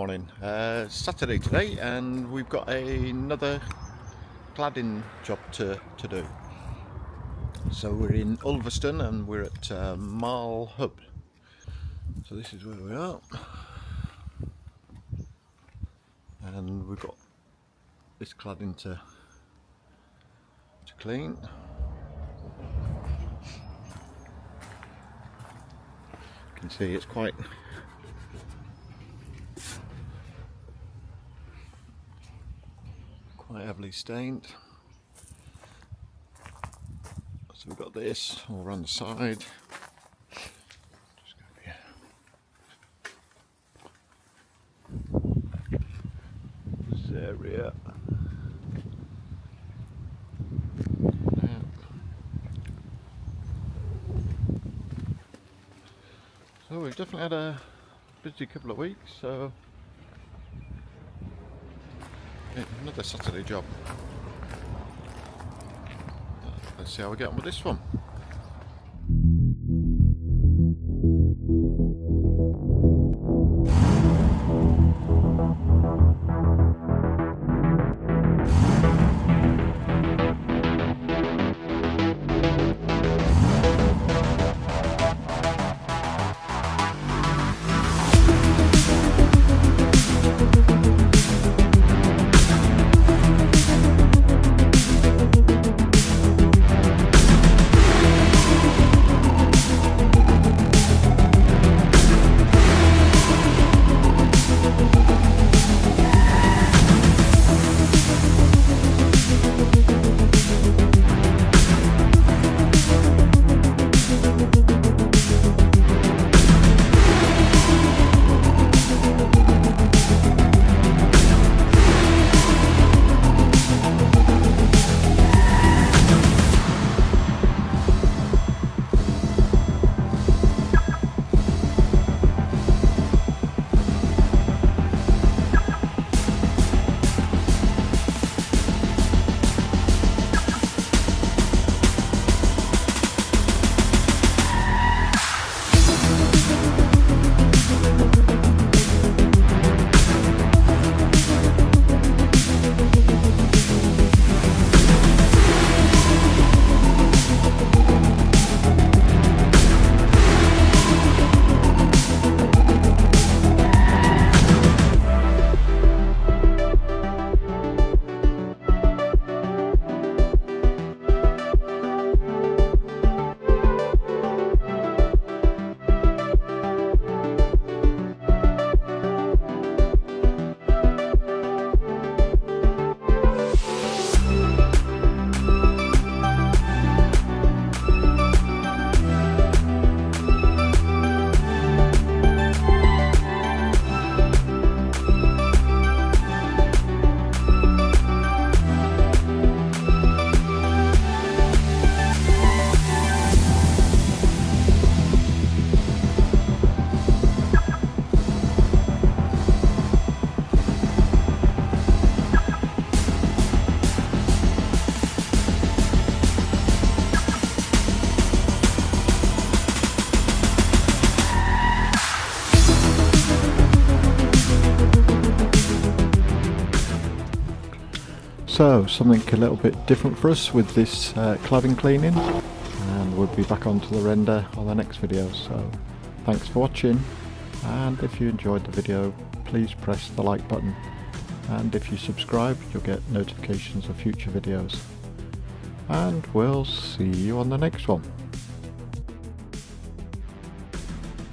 morning. Saturday today, and we've got another cladding job to do. So we're in Ulverston and we're at Marl Hub. So this is where we are, and we've got this cladding to clean. You can see it's quite heavily stained. So we've got this all around the side. Just go here. This area. So we've definitely had a busy couple of weeks. So yeah, another Saturday job. Let's see how we get on with this one. So something a little bit different for us with this cladding cleaning, and we'll be back onto the render on the next video. So thanks for watching, and if you enjoyed the video, please press the like button, and if you subscribe you'll get notifications of future videos, and we'll see you on the next one.